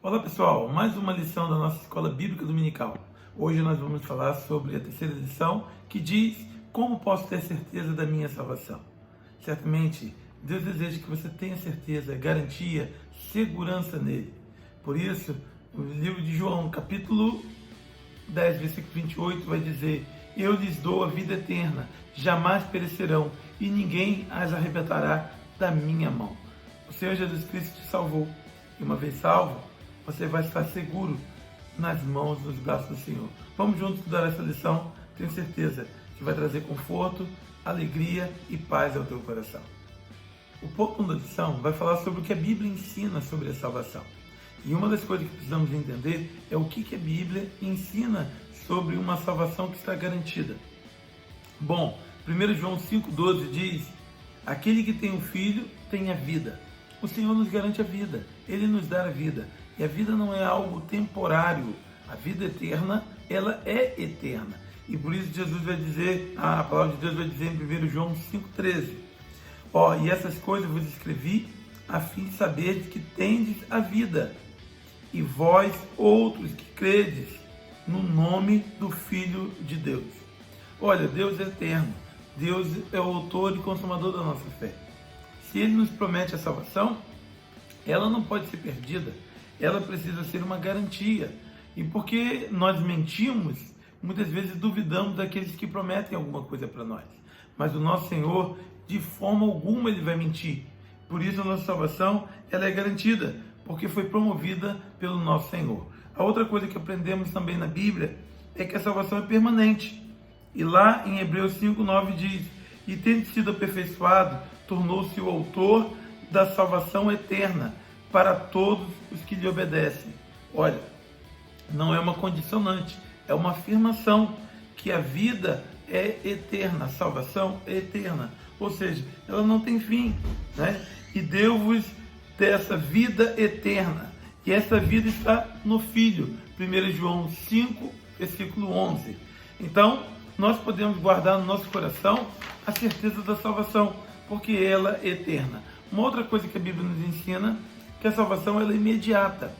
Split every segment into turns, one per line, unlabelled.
Olá pessoal, mais uma lição da nossa Escola Bíblica Dominical. Hoje nós vamos falar sobre a terceira lição que diz como posso ter certeza da minha salvação. Certamente Deus deseja que você tenha certeza, garantia, segurança nele. Por isso, o livro de João, capítulo 10, versículo 28 vai dizer: eu lhes dou a vida eterna, jamais perecerão e ninguém as arrebatará da minha mão. O Senhor Jesus Cristo te salvou e uma vez salvo, você vai estar seguro nas mãos, nos braços do Senhor. Vamos juntos estudar essa lição, tenho certeza que vai trazer conforto, alegria e paz ao teu coração. O ponto da lição vai falar sobre o que a Bíblia ensina sobre a salvação. E uma das coisas que precisamos entender é o que a Bíblia ensina sobre uma salvação que está garantida. Bom, 1 João 5,12 diz: aquele que tem um filho tem a vida. O Senhor nos garante a vida, Ele nos dá a vida. E a vida não é algo temporário. A vida eterna, ela é eterna. E por isso Jesus vai dizer, a palavra de Deus vai dizer em 1 João 5,13: e essas coisas vos escrevi a fim de saber que tendes a vida. E vós outros que credes no nome do Filho de Deus. Olha, Deus é eterno. Deus é o autor e consumador da nossa fé. Se Ele nos promete a salvação, ela não pode ser perdida. Ela precisa ser uma garantia. E porque nós mentimos, muitas vezes duvidamos daqueles que prometem alguma coisa para nós. Mas o nosso Senhor, de forma alguma, Ele vai mentir. Por isso a nossa salvação, ela é garantida, porque foi promovida pelo nosso Senhor. A outra coisa que aprendemos também na Bíblia é que a salvação é permanente. E lá em Hebreus 5,9 diz: e tendo sido aperfeiçoado, tornou-se o autor da salvação eterna para todos os que lhe obedecem. Olha, não é uma condicionante, é uma afirmação que a vida é eterna, a salvação é eterna. Ou seja, ela não tem fim, né? E deu-vos dessa vida eterna. E essa vida está no Filho. 1 João 5, versículo 11. Então, nós podemos guardar no nosso coração a certeza da salvação, porque ela é eterna. Uma outra coisa que a Bíblia nos ensina é que a salvação ela é imediata.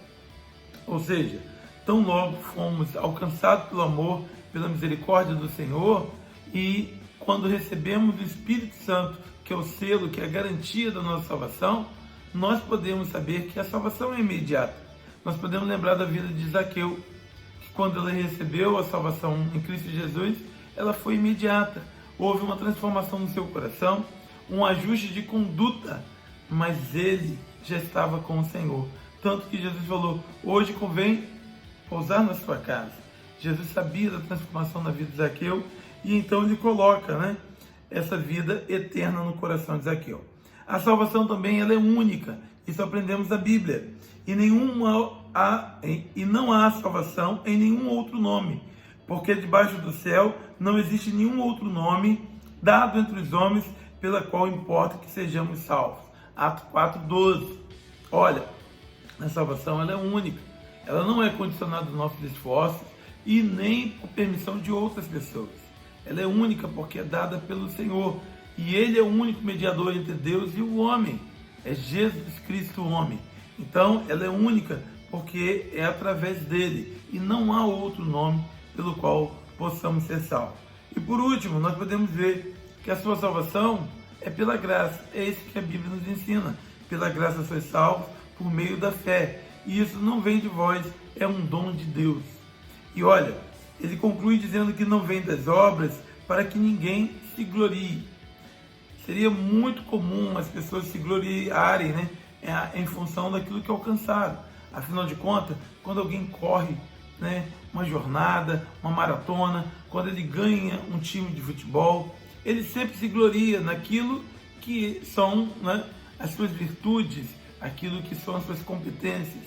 Ou seja, tão logo fomos alcançados pelo amor, pela misericórdia do Senhor, e quando recebemos o Espírito Santo, que é o selo, que é a garantia da nossa salvação, nós podemos saber que a salvação é imediata. Nós podemos lembrar da vida de Zaqueu, que quando ele recebeu a salvação em Cristo Jesus, ela foi imediata. Houve uma transformação no seu coração, um ajuste de conduta, mas ele já estava com o Senhor. Tanto que Jesus falou: hoje convém pousar na sua casa. Jesus sabia da transformação na vida de Zaqueu e então ele coloca, essa vida eterna no coração de Zaqueu. A salvação também ela é única, isso aprendemos da Bíblia. E não há salvação em nenhum outro nome, porque debaixo do céu não existe nenhum outro nome dado entre os homens pela qual importa que sejamos salvos. Atos 4,12. Olha, a salvação ela é única, ela não é condicionada aos nossos esforços e nem por permissão de outras pessoas. Ela é única porque é dada pelo Senhor. E Ele é o único mediador entre Deus e o homem. É Jesus Cristo o homem. Então, ela é única porque é através dele. E não há outro nome pelo qual possamos ser salvos. E por último, nós podemos ver que a sua salvação é pela graça. É isso que a Bíblia nos ensina. Pela graça sois salvos por meio da fé. E isso não vem de vós, é um dom de Deus. E olha, ele conclui dizendo que não vem das obras para que ninguém se glorie. Seria muito comum as pessoas se gloriarem, em função daquilo que alcançaram. Afinal de contas, quando alguém corre, uma jornada, uma maratona, quando ele ganha um time de futebol, ele sempre se gloria naquilo que são, as suas virtudes, aquilo que são as suas competências.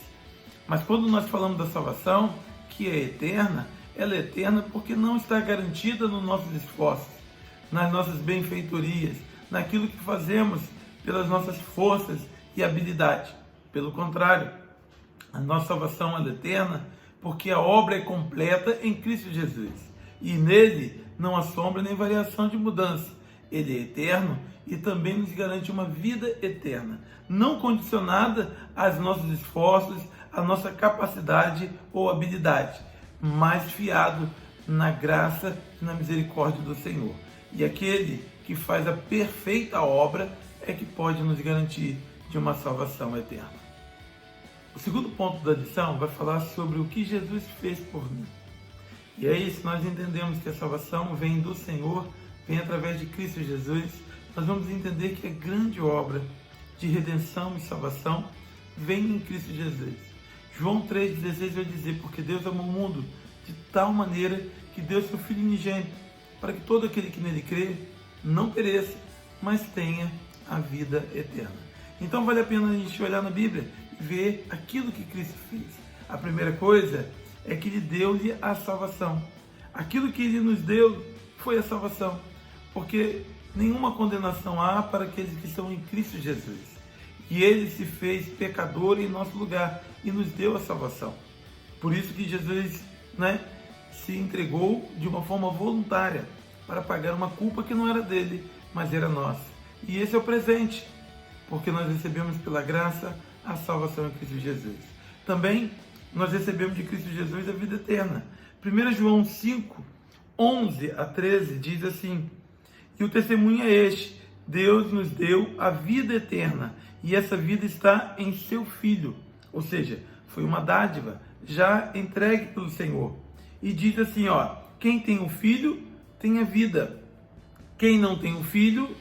Mas quando nós falamos da salvação, que é eterna, ela é eterna porque não está garantida nos nossos esforços, nas nossas benfeitorias, naquilo que fazemos pelas nossas forças e habilidade. Pelo contrário, a nossa salvação é eterna porque a obra é completa em Cristo Jesus. E nele não há sombra nem variação de mudança. Ele é eterno e também nos garante uma vida eterna, não condicionada aos nossos esforços, a nossa capacidade ou habilidade, mas fiado na graça e na misericórdia do Senhor. E aquele que faz a perfeita obra é que pode nos garantir de uma salvação eterna. O segundo ponto da lição vai falar sobre o que Jesus fez por mim. E aí, se nós entendemos que a salvação vem do Senhor, vem através de Cristo Jesus, nós vamos entender que a grande obra de redenção e salvação vem em Cristo Jesus. João 3,16 vai dizer: porque Deus amou o mundo de tal maneira que deu seu Filho unigênito, para que todo aquele que nele crê não pereça, mas tenha a vida eterna. Então vale a pena a gente olhar na Bíblia e ver aquilo que Cristo fez. A primeira coisa é que Ele deu-lhe a salvação. Aquilo que Ele nos deu foi a salvação, porque nenhuma condenação há para aqueles que estão em Cristo Jesus. E Ele se fez pecador em nosso lugar e nos deu a salvação. Por isso que Jesus, se entregou de uma forma voluntária para pagar uma culpa que não era dele, mas era nossa. E esse é o presente, porque nós recebemos pela graça a salvação em Cristo Jesus. Também nós recebemos de Cristo Jesus a vida eterna. 1 João 5, 11 a 13 diz assim: e o testemunho é este: Deus nos deu a vida eterna, e essa vida está em seu Filho. Ou seja, foi uma dádiva já entregue pelo Senhor. E diz assim, quem tem o Filho tem a vida. Quem não tem o Filho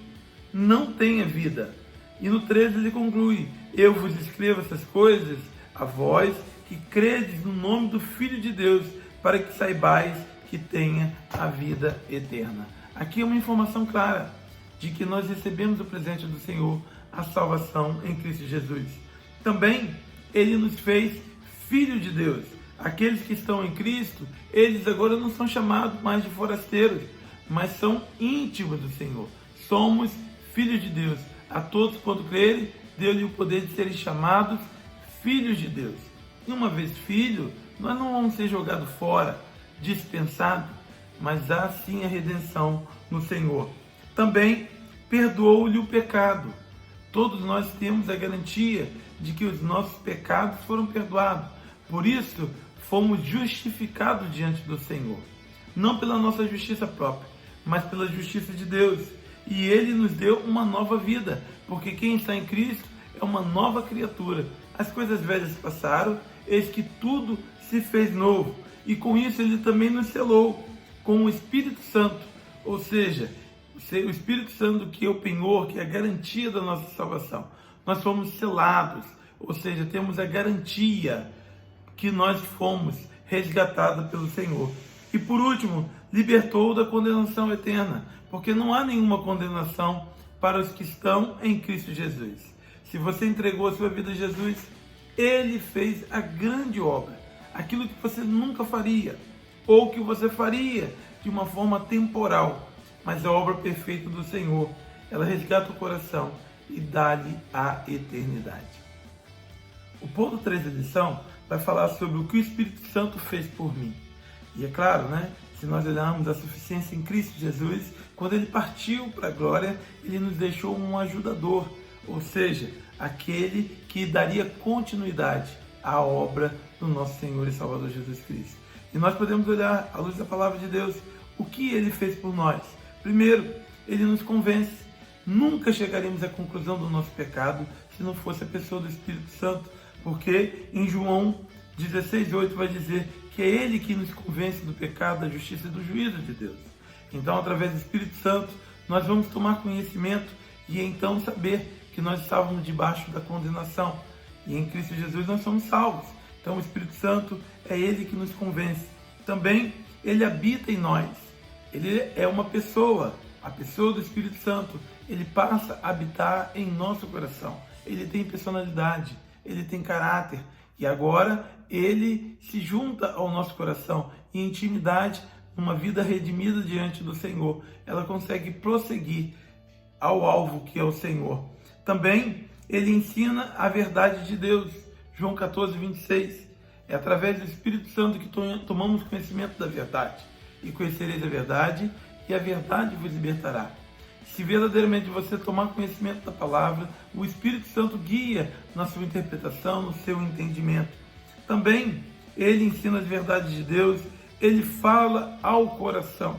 não tem a vida. E no 13 ele conclui: eu vos escrevo essas coisas a vós que credes no nome do Filho de Deus, para que saibais que tenha a vida eterna. Aqui é uma informação clara de que nós recebemos o presente do Senhor, a salvação em Cristo Jesus. Também Ele nos fez Filho de Deus. Aqueles que estão em Cristo, eles agora não são chamados mais de forasteiros, mas são íntimos do Senhor. Somos filhos de Deus. A todos quanto crerem, deu-lhe o poder de serem chamados filhos de Deus. E uma vez filho, nós não vamos ser jogados fora, dispensados, mas há sim a redenção no Senhor. Também perdoou-lhe o pecado. Todos nós temos a garantia de que os nossos pecados foram perdoados. Por isso, fomos justificados diante do Senhor. Não pela nossa justiça própria, mas pela justiça de Deus. E Ele nos deu uma nova vida, porque quem está em Cristo é uma nova criatura. As coisas velhas passaram, eis que tudo se fez novo. E com isso Ele também nos selou com o Espírito Santo, ou seja, o Espírito Santo que é o penhor, que é a garantia da nossa salvação. Nós fomos selados, ou seja, temos a garantia que nós fomos resgatados pelo Senhor. E por último, libertou da condenação eterna, porque não há nenhuma condenação para os que estão em Cristo Jesus. Se você entregou a sua vida a Jesus, Ele fez a grande obra, aquilo que você nunca faria, ou que você faria de uma forma temporal, mas a obra perfeita do Senhor, ela resgata o coração e dá-lhe a eternidade. O ponto 3 da lição vai falar sobre o que o Espírito Santo fez por mim. E é claro, se nós olharmos a suficiência em Cristo Jesus, quando Ele partiu para a glória, Ele nos deixou um ajudador, ou seja, aquele que daria continuidade à obra do nosso Senhor e Salvador Jesus Cristo. E nós podemos olhar, à luz da palavra de Deus, o que Ele fez por nós. Primeiro, Ele nos convence. Nunca chegaríamos à conclusão do nosso pecado se não fosse a pessoa do Espírito Santo, porque em João 16,8 vai dizer que é Ele que nos convence do pecado, da justiça e do juízo de Deus. Então, através do Espírito Santo, nós vamos tomar conhecimento e então saber que nós estávamos debaixo da condenação. E em Cristo Jesus nós somos salvos. Então, o Espírito Santo é Ele que nos convence. Também, Ele habita em nós. Ele é uma pessoa, a pessoa do Espírito Santo. Ele passa a habitar em nosso coração. Ele tem personalidade, Ele tem caráter. E agora Ele se junta ao nosso coração em intimidade, numa vida redimida diante do Senhor. Ela consegue prosseguir ao alvo que é o Senhor. Também Ele ensina a verdade de Deus. João 14:26. É através do Espírito Santo que tomamos conhecimento da verdade. E conhecereis a verdade, e a verdade vos libertará. Se verdadeiramente você tomar conhecimento da palavra, o Espírito Santo guia na sua interpretação, no seu entendimento. Também ele ensina as verdades de Deus, ele fala ao coração.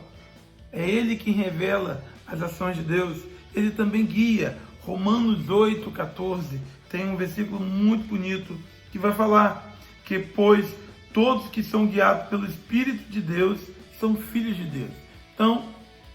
É ele quem revela as ações de Deus. Ele também guia. Romanos 8,14 tem um versículo muito bonito que vai falar que, pois, todos que são guiados pelo Espírito de Deus são filhos de Deus. Então,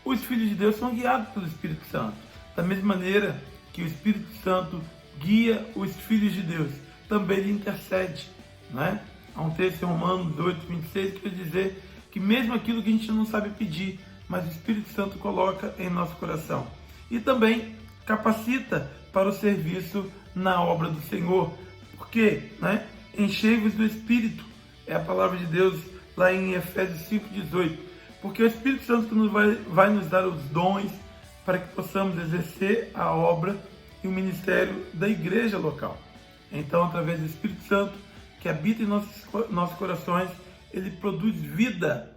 os filhos de Deus são guiados pelo Espírito Santo. Da mesma maneira que o Espírito Santo guia os filhos de Deus, também ele intercede, né? Há um texto em Romanos 8,26 que vai dizer que mesmo aquilo que a gente não sabe pedir, mas o Espírito Santo coloca em nosso coração. E também capacita para o serviço na obra do Senhor. Porque, né? Enchei-vos do Espírito, é a palavra de Deus lá em Efésios 5,18. Porque é o Espírito Santo que vai nos dar os dons para que possamos exercer a obra e o ministério da igreja local. Então, através do Espírito Santo, que habita em nossos corações, ele produz vida,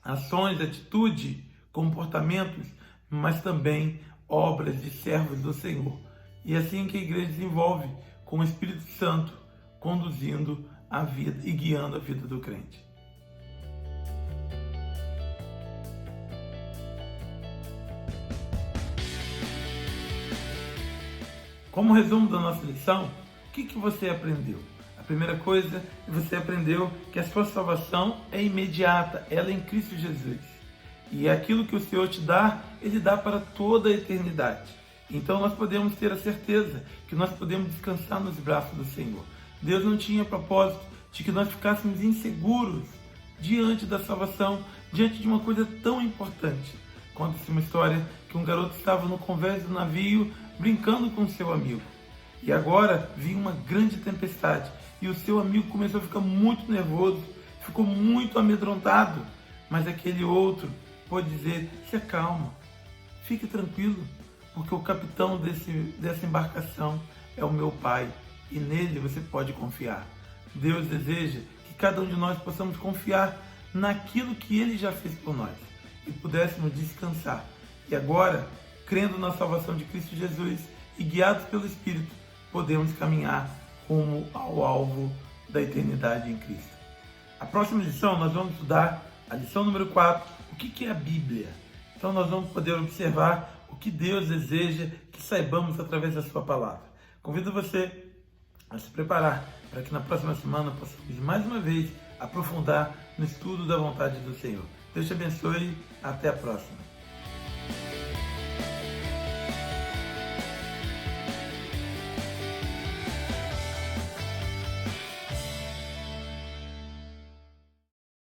ações, atitude, comportamentos, mas também obras de servos do Senhor. E é assim que a igreja desenvolve, com o Espírito Santo conduzindo a vida e guiando a vida do crente. Como resumo da nossa lição, o que você aprendeu? A primeira coisa, você aprendeu que a sua salvação é imediata, ela é em Cristo Jesus. E aquilo que o Senhor te dá, Ele dá para toda a eternidade. Então nós podemos ter a certeza que nós podemos descansar nos braços do Senhor. Deus não tinha propósito de que nós ficássemos inseguros diante da salvação, diante de uma coisa tão importante. Conta-se uma história que um garoto estava no convés do navio brincando com seu amigo. E agora vinha uma grande tempestade e o seu amigo começou a ficar muito nervoso, ficou muito amedrontado. Mas aquele outro pôde dizer: se acalma, fique tranquilo, porque o capitão dessa embarcação é o meu Pai e nele você pode confiar. Deus deseja que cada um de nós possamos confiar naquilo que Ele já fez por nós e pudéssemos descansar. E agora, crendo na salvação de Cristo Jesus e guiados pelo Espírito, podemos caminhar rumo ao alvo da eternidade em Cristo. A próxima lição nós vamos estudar a lição número 4, o que é a Bíblia. Então nós vamos poder observar o que Deus deseja que saibamos através da sua palavra. Convido você a se preparar para que na próxima semana possamos mais uma vez aprofundar no estudo da vontade do Senhor. Deus te abençoe, até a próxima.